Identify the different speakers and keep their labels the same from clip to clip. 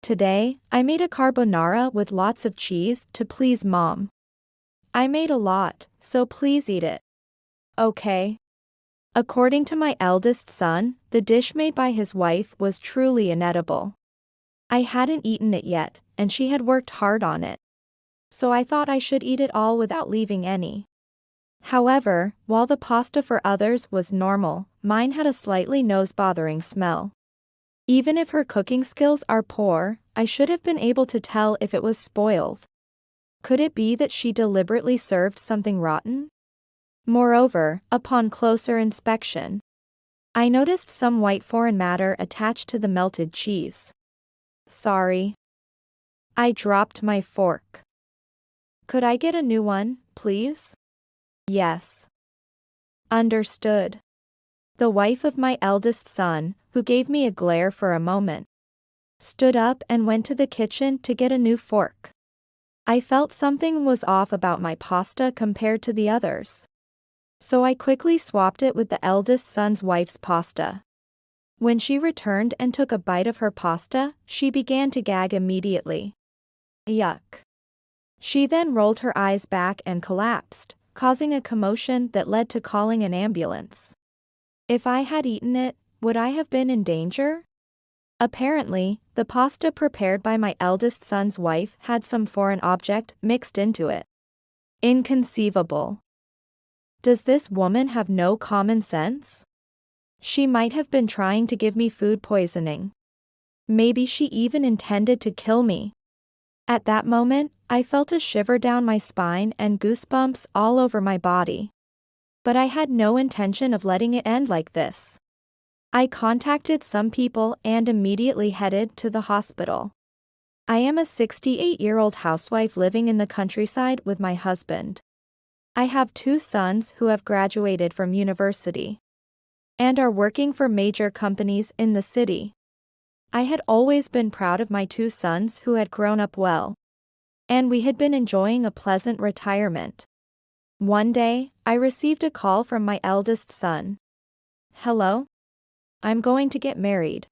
Speaker 1: Today, I made a carbonara with lots of cheese to please Mom. I made a lot, so please eat it. Okay? According to my eldest son, the dish made by his wife was truly inedible. I hadn't eaten it yet, and she had worked hard on it. So I thought I should eat it all without leaving any. However, while the pasta for others was normal, mine had a slightly nose-bothering smell. Even if her cooking skills are poor, I should have been able to tell if it was spoiled. Could it be that she deliberately served something rotten? Moreover, upon closer inspection, I noticed some white foreign matter attached to the melted cheese. Sorry. I dropped my fork. Could I get a new one, please? Yes. Understood. The wife of my eldest son, who gave me a glare for a moment, stood up and went to the kitchen to get a new fork. I felt something was off about my pasta compared to the others. So I quickly swapped it with the eldest son's wife's pasta. When she returned and took a bite of her pasta, she began to gag immediately. Yuck. She then rolled her eyes back and collapsed, causing a commotion that led to calling an ambulance. If I had eaten it, would I have been in danger? Apparently, the pasta prepared by my eldest son's wife had some foreign object mixed into it. Inconceivable. Does this woman have no common sense? She might have been trying to give me food poisoning. Maybe she even intended to kill me. At that moment, I felt a shiver down my spine and goosebumps all over my body. But I had no intention of letting it end like this. I contacted some people and immediately headed to the hospital. I am a 68-year-old housewife living in the countryside with my husband. I have 2 sons who have graduated from university and are working for major companies in the city. I had always been proud of my 2 sons who had grown up well, and we had been enjoying a pleasant retirement. One day, I received a call from my eldest son. Hello? I'm going to get married.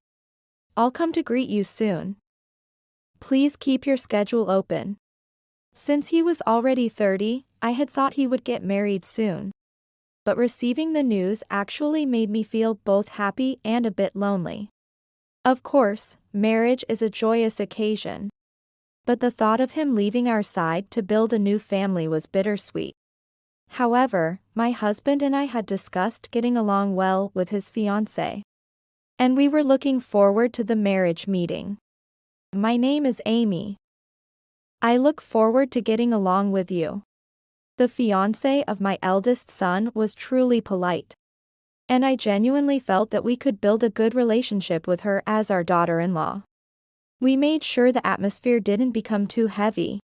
Speaker 1: I'll come to greet you soon. Please keep your schedule open. Since he was already 30, I had thought he would get married soon. But receiving the news actually made me feel both happy and a bit lonely. Of course, marriage is a joyous occasion. But the thought of him leaving our side to build a new family was bittersweet. However, my husband and I had discussed getting along well with his fiancée. And we were looking forward to the marriage meeting. My name is Amy. I look forward to getting along with you. The fiancé of my eldest son was truly polite. And I genuinely felt that we could build a good relationship with her as our daughter-in-law. We made sure the atmosphere didn't become too heavy,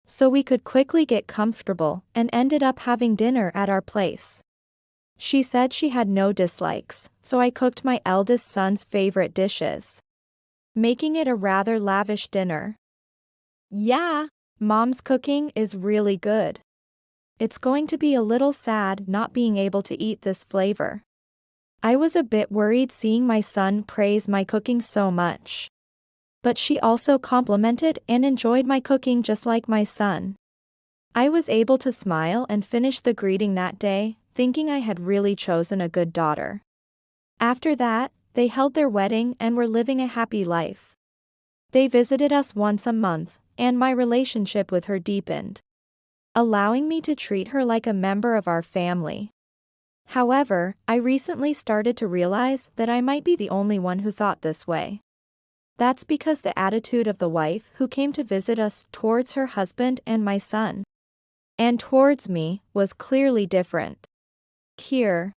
Speaker 1: so we could quickly get comfortable and ended up having dinner at our place. She said she had no dislikes, so I cooked my eldest son's favorite dishes, making it a rather lavish dinner. Yeah, Mom's cooking is really good. It's going to be a little sad not being able to eat this flavor. I was a bit worried seeing my son praise my cooking so much. But she also complimented and enjoyed my cooking just like my son. I was able to smile and finish the greeting that day, thinking I had really chosen a good daughter. After that, they held their wedding and were living a happy life. They visited us once a month, and my relationship with her deepened, allowing me to treat her like a member of our family. However, I recently started to realize that I might be the only one who thought this way. That's because the attitude of the wife who came to visit us towards her husband and my son, and towards me, was clearly different. Here.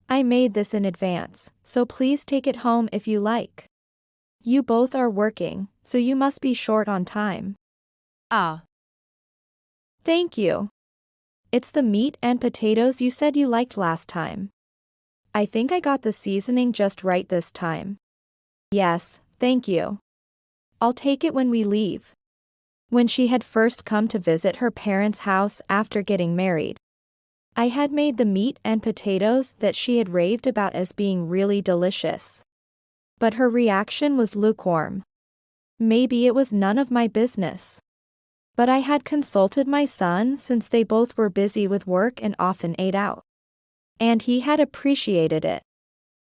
Speaker 1: I made this in advance, so please take it home if you like. You both are working, so you must be short on time. Ah. Thank you. It's the meat and potatoes you said you liked last time. I think I got the seasoning just right this time. Yes, thank you. I'll take it when we leave. When she had first come to visit her parents' house after getting married, I had made the meat and potatoes that she had raved about as being really delicious. But her reaction was lukewarm. Maybe it was none of my business. But I had consulted my son since they both were busy with work and often ate out. And he had appreciated it.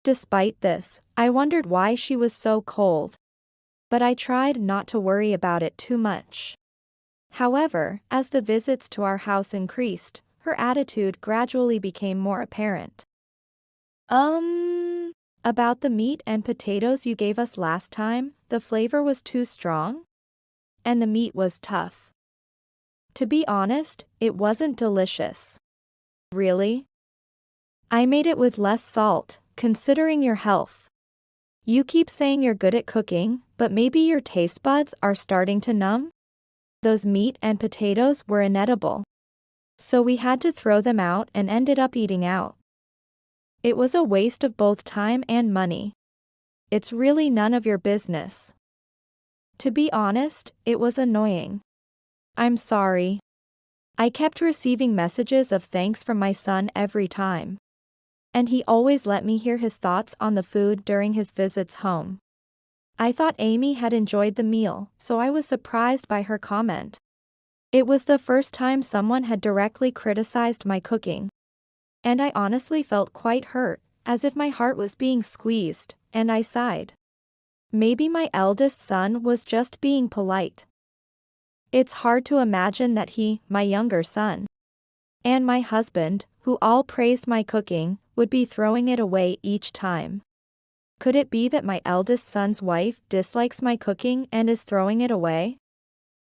Speaker 1: Despite this, I wondered why she was so cold. But I tried not to worry about it too much. However, as the visits to our house increased, her attitude gradually became more apparent. About the meat and potatoes you gave us last time, the flavor was too strong? And the meat was tough. To be honest, it wasn't delicious. Really? I made it with less salt, considering your health. You keep saying you're good at cooking, but maybe your taste buds are starting to numb? Those meat and potatoes were inedible. So we had to throw them out and ended up eating out. It was a waste of both time and money. It's really none of your business. To be honest, it was annoying. I'm sorry. I kept receiving messages of thanks from my son every time. And he always let me hear his thoughts on the food during his visits home. I thought Amy had enjoyed the meal, so I was surprised by her comment. It was the first time someone had directly criticized my cooking. And I honestly felt quite hurt, as if my heart was being squeezed, and I sighed. Maybe my eldest son was just being polite. It's hard to imagine that he, my younger son, and my husband, who all praised my cooking, would be throwing it away each time. Could it be that my eldest son's wife dislikes my cooking and is throwing it away?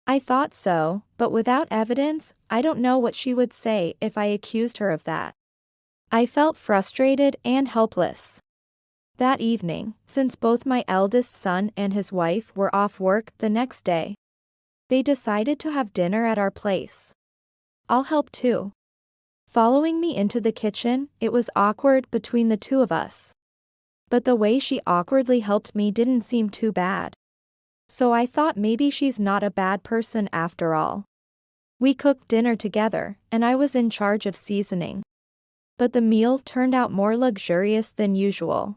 Speaker 1: I thought so, but without evidence, I don't know what she would say if I accused her of that. I felt frustrated and helpless. That evening, since both my eldest son and his wife were off work the next day, they decided to have dinner at our place. I'll help too. Following me into the kitchen, it was awkward between the two of us. But the way she awkwardly helped me didn't seem too bad. So I thought maybe she's not a bad person after all. We cooked dinner together, and I was in charge of seasoning. But the meal turned out more luxurious than usual.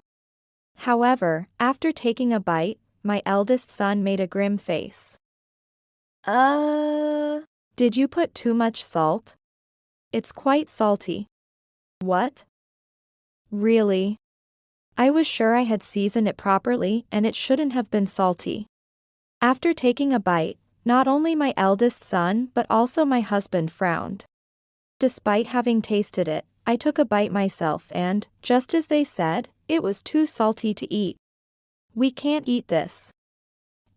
Speaker 1: However, after taking a bite, my eldest son made a grim face. Did you put too much salt? It's quite salty. What? Really? I was sure I had seasoned it properly and it shouldn't have been salty. After taking a bite, not only my eldest son but also my husband frowned. Despite having tasted it, I took a bite myself and, just as they said, it was too salty to eat. We can't eat this.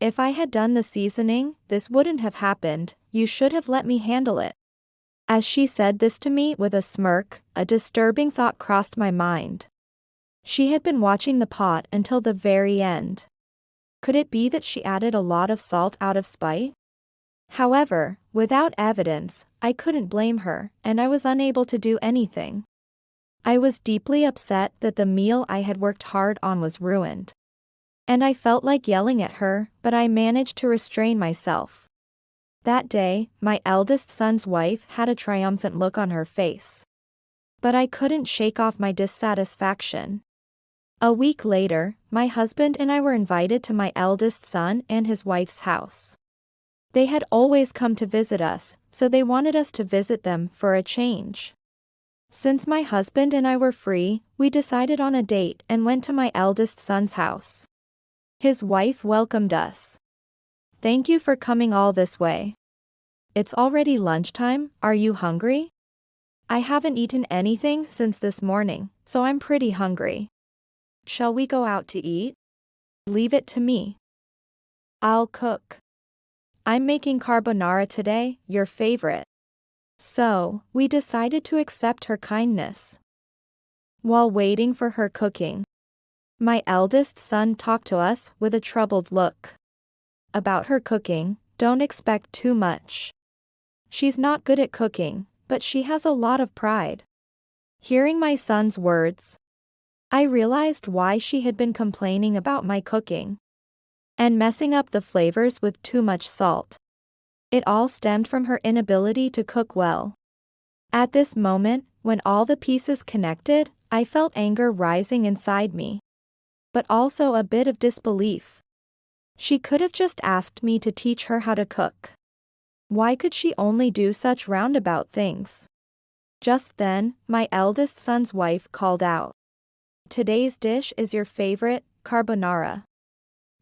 Speaker 1: If I had done the seasoning, this wouldn't have happened, you should have let me handle it. As she said this to me with a smirk, a disturbing thought crossed my mind. She had been watching the pot until the very end. Could it be that she added a lot of salt out of spite? However, without evidence, I couldn't blame her, and I was unable to do anything. I was deeply upset that the meal I had worked hard on was ruined. And I felt like yelling at her, but I managed to restrain myself. That day, my eldest son's wife had a triumphant look on her face. But I couldn't shake off my dissatisfaction. A week later, my husband and I were invited to my eldest son and his wife's house. They had always come to visit us, so they wanted us to visit them for a change. Since my husband and I were free, we decided on a date and went to my eldest son's house. His wife welcomed us. Thank you for coming all this way. It's already lunchtime, are you hungry? I haven't eaten anything since this morning, so I'm pretty hungry. Shall we go out to eat? Leave it to me. I'll cook. I'm making carbonara today, your favorite. So, we decided to accept her kindness. While waiting for her cooking, my eldest son talked to us with a troubled look. About her cooking, don't expect too much. She's not good at cooking, but she has a lot of pride. Hearing my son's words, I realized why she had been complaining about my cooking and messing up the flavors with too much salt. It all stemmed from her inability to cook well. At this moment, when all the pieces connected, I felt anger rising inside me. But also a bit of disbelief. She could have just asked me to teach her how to cook. Why could she only do such roundabout things? Just then, my eldest son's wife called out. Today's dish is your favorite, carbonara.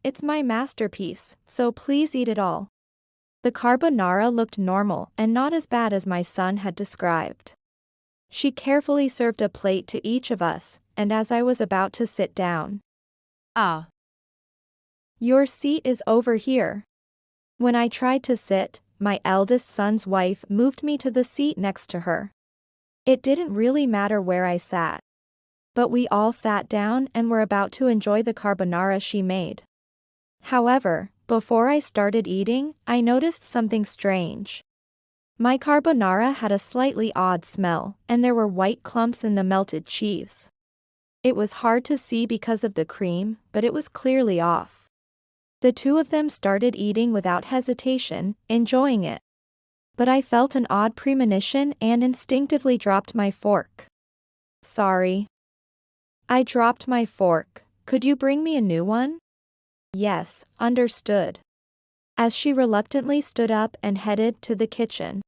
Speaker 1: It's my masterpiece, so please eat it all. The carbonara looked normal and not as bad as my son had described. She carefully served a plate to each of us, and as I was about to sit down.
Speaker 2: Ah.
Speaker 1: Your seat is over here. When I tried to sit, my eldest son's wife moved me to the seat next to her. It didn't really matter where I sat. But we all sat down and were about to enjoy the carbonara she made. However, before I started eating, I noticed something strange. My carbonara had a slightly odd smell, and there were white clumps in the melted cheese. It was hard to see because of the cream, but it was clearly off. The two of them started eating without hesitation, enjoying it. But I felt an odd premonition and instinctively dropped my fork. Sorry. I dropped my fork. Could you bring me a new one? Yes, understood. As she reluctantly stood up and headed to the kitchen.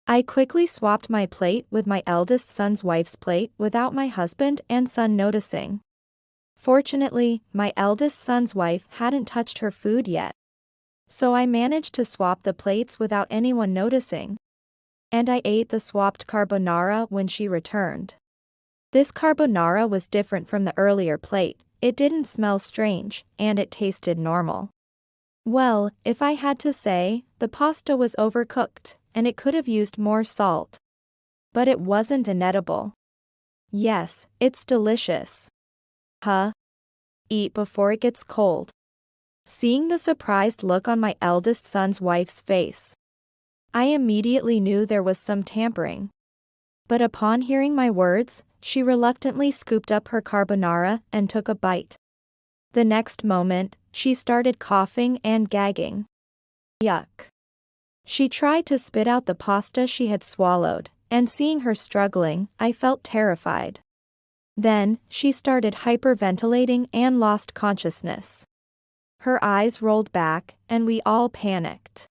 Speaker 1: I quickly swapped my plate with my eldest son's wife's plate without my husband and son noticing. Fortunately, my eldest son's wife hadn't touched her food yet. So I managed to swap the plates without anyone noticing. And I ate the swapped carbonara when she returned. This carbonara was different from the earlier plate, it didn't smell strange, and it tasted normal. Well, if I had to say, the pasta was overcooked, and it could have used more salt. But it wasn't inedible. Yes, it's delicious. Huh? Eat before it gets cold. Seeing the surprised look on my eldest son's wife's face, I immediately knew there was some tampering. But upon hearing my words, she reluctantly scooped up her carbonara and took a bite. The next moment, she started coughing and gagging. Yuck. She tried to spit out the pasta she had swallowed, and seeing her struggling, I felt terrified. Then, she started hyperventilating and lost consciousness. Her eyes rolled back, and we all panicked.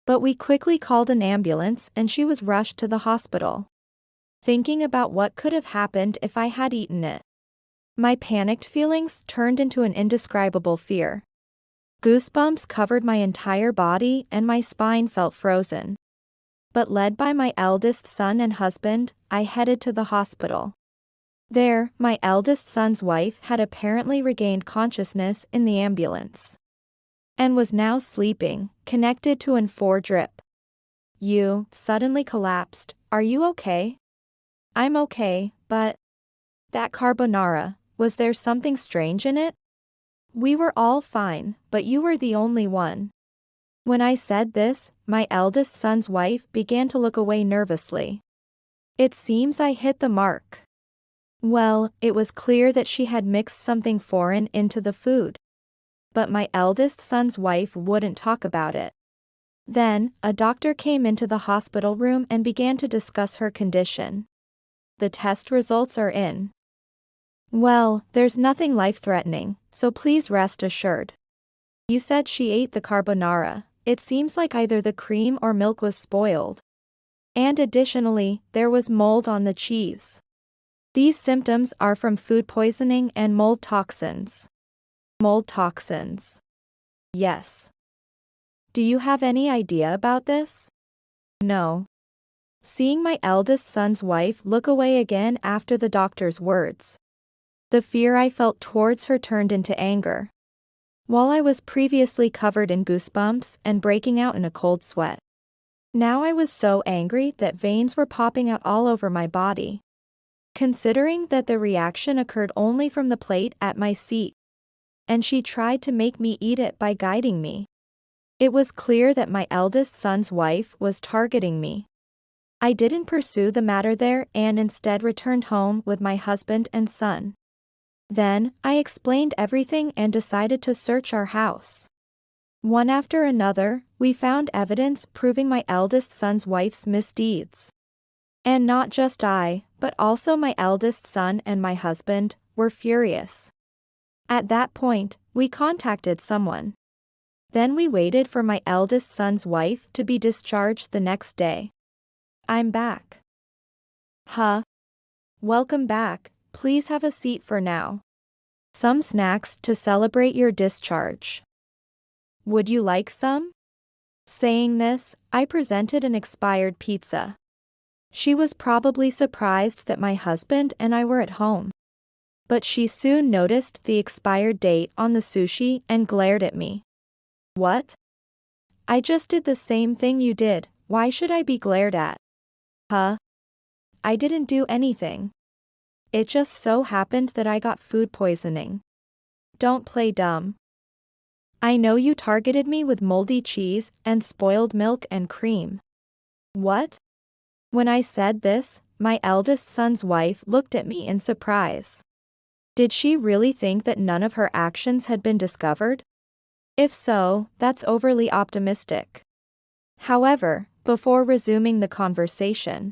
Speaker 1: But we quickly called an ambulance and she was rushed to the hospital. Thinking about what could have happened if I had eaten it, my panicked feelings turned into an indescribable fear. Goosebumps covered my entire body and my spine felt frozen. But led by my eldest son and husband, I headed to the hospital. There, my eldest son's wife had apparently regained consciousness in the ambulance. And was now sleeping, connected to an 4 drip. You suddenly collapsed. Are you okay? I'm okay, but... That carbonara, was there something strange in it? We were all fine, but you were the only one. When I said this, my eldest son's wife began to look away nervously. It seems I hit the mark. Well, it was clear that she had mixed something foreign into the food. But my eldest son's wife wouldn't talk about it. Then, a doctor came into the hospital room and began to discuss her condition. The test results are in. Well, there's nothing life-threatening, so please rest assured. You said she ate the carbonara. It seems like either the cream or milk was spoiled. And additionally, there was mold on the cheese. These symptoms are from food poisoning and mold toxins. Mold toxins. Yes. Do you have any idea about this? No. Seeing my eldest son's wife look away again after the doctor's words, the fear I felt towards her turned into anger. While I was previously covered in goosebumps and breaking out in a cold sweat, now I was so angry that veins were popping out all over my body. Considering that the reaction occurred only from the plate at my seat, and she tried to make me eat it by guiding me. It was clear that my eldest son's wife was targeting me. I didn't pursue the matter there and instead returned home with my husband and son. Then, I explained everything and decided to search our house. One after another, we found evidence proving my eldest son's wife's misdeeds. And not just I, but also my eldest son and my husband, were furious. At that point, we contacted someone. Then we waited for my eldest son's wife to be discharged the next day. I'm back. Huh? Welcome back, please have a seat for now. Some snacks to celebrate your discharge. Would you like some? Saying this, I presented an expired pizza. She was probably surprised that my husband and I were at home. But she soon noticed the expired date on the sushi and glared at me. What? I just did the same thing you did, why should I be glared at? Huh? I didn't do anything. It just so happened that I got food poisoning. Don't play dumb. I know you targeted me with moldy cheese and spoiled milk and cream. What? When I said this, my eldest son's wife looked at me in surprise. Did she really think that none of her actions had been discovered? If so, that's overly optimistic. However, before resuming the conversation,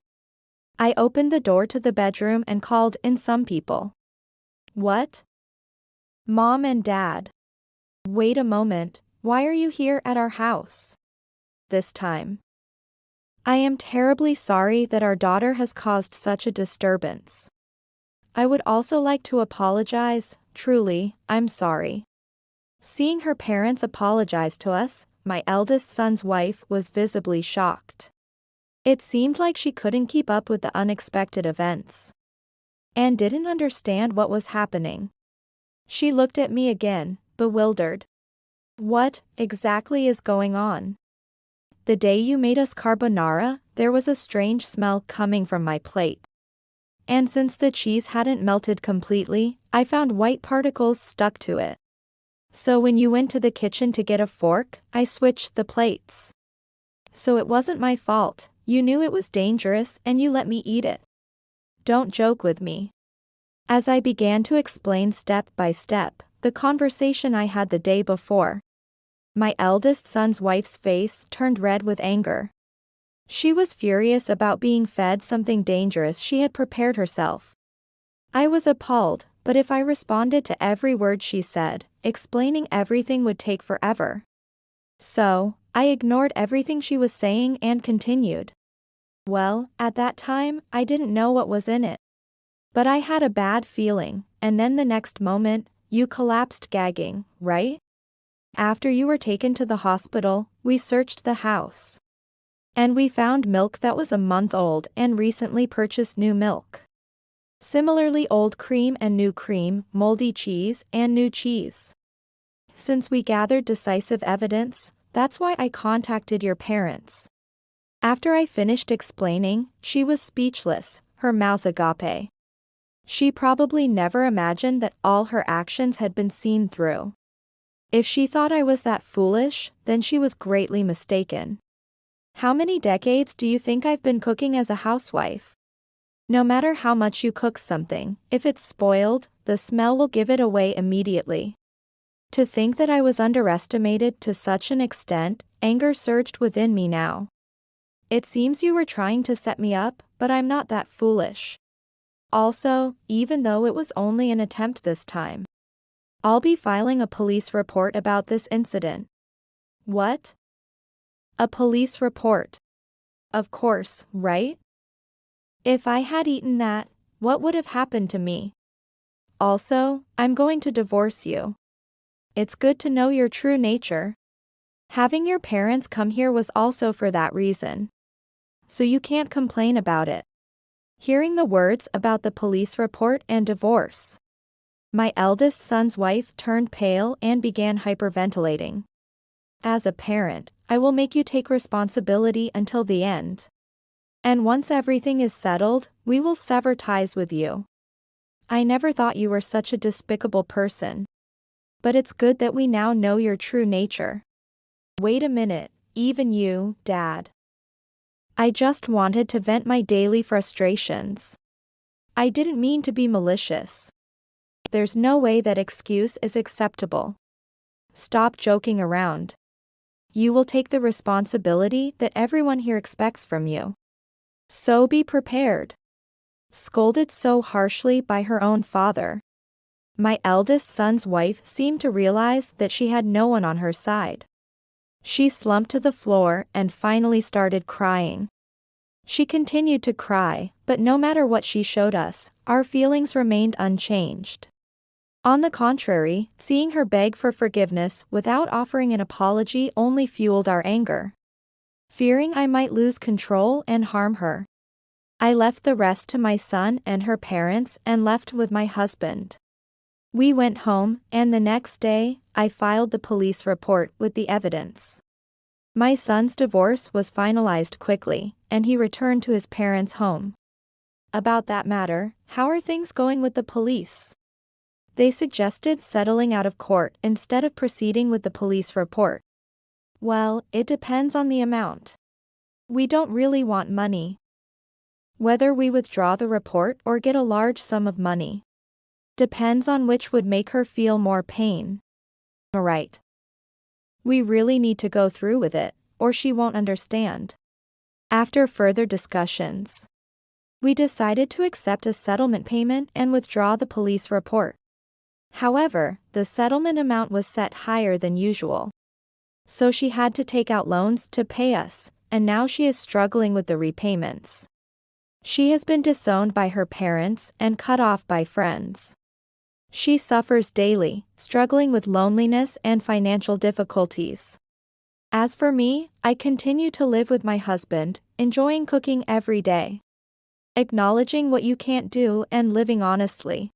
Speaker 1: I opened the door to the bedroom and called in some people. What? Mom and Dad. Wait a moment, why are you here at our house? This time. I am terribly sorry that our daughter has caused such a disturbance. I would also like to apologize, truly, I'm sorry. Seeing her parents apologize to us, my eldest son's wife was visibly shocked. It seemed like she couldn't keep up with the unexpected events and didn't understand what was happening. She looked at me again, bewildered. What exactly is going on? The day you made us carbonara, there was a strange smell coming from my plate. And since the cheese hadn't melted completely, I found white particles stuck to it. So when you went to the kitchen to get a fork, I switched the plates. So it wasn't my fault, you knew it was dangerous and you let me eat it. Don't joke with me. As I began to explain step by step the conversation I had the day before, my eldest son's wife's face turned red with anger. She was furious about being fed something dangerous she had prepared herself. I was appalled, but if I responded to every word she said, explaining everything would take forever. So, I ignored everything she was saying and continued. Well, at that time, I didn't know what was in it. But I had a bad feeling, and then the next moment, you collapsed gagging, right? After you were taken to the hospital, we searched the house. And we found milk that was a month old and recently purchased new milk. Similarly, old cream and new cream, moldy cheese and new cheese. Since we gathered decisive evidence, that's why I contacted your parents. After I finished explaining, she was speechless, her mouth agape. She probably never imagined that all her actions had been seen through. If she thought I was that foolish, then she was greatly mistaken. How many decades do you think I've been cooking as a housewife? No matter how much you cook something, if it's spoiled, the smell will give it away immediately. To think that I was underestimated to such an extent, anger surged within me now. It seems you were trying to set me up, but I'm not that foolish. Also, even though it was only an attempt this time, I'll be filing a police report about this incident. What? A police report. Of course, right? If I had eaten that, what would have happened to me? Also, I'm going to divorce you. It's good to know your true nature. Having your parents come here was also for that reason. So you can't complain about it. Hearing the words about the police report and divorce, my eldest son's wife turned pale and began hyperventilating. As a parent, I will make you take responsibility until the end. And once everything is settled, we will sever ties with you. I never thought you were such a despicable person. But it's good that we now know your true nature. Wait a minute, even you, Dad. I just wanted to vent my daily frustrations. I didn't mean to be malicious. There's no way that excuse is acceptable. Stop joking around. You will take the responsibility that everyone here expects from you. So be prepared. Scolded so harshly by her own father, my eldest son's wife seemed to realize that she had no one on her side. She slumped to the floor and finally started crying. She continued to cry, but no matter what she showed us, our feelings remained unchanged. On the contrary, seeing her beg for forgiveness without offering an apology only fueled our anger. Fearing I might lose control and harm her, I left the rest to my son and her parents and left with my husband. We went home, and the next day, I filed the police report with the evidence. My son's divorce was finalized quickly, and he returned to his parents' home. About that matter, how are things going with the police? They suggested settling out of court instead of proceeding with the police report. Well, it depends on the amount. We don't really want money. Whether we withdraw the report or get a large sum of money depends on which would make her feel more pain. Right. We really need to go through with it, or she won't understand. After further discussions, we decided to accept a settlement payment and withdraw the police report. However, the settlement amount was set higher than usual. So she had to take out loans to pay us, and now she is struggling with the repayments. She has been disowned by her parents and cut off by friends. She suffers daily, struggling with loneliness and financial difficulties. As for me, I continue to live with my husband, enjoying cooking every day, acknowledging what you can't do and living honestly.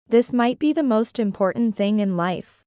Speaker 1: This might be the most important thing in life.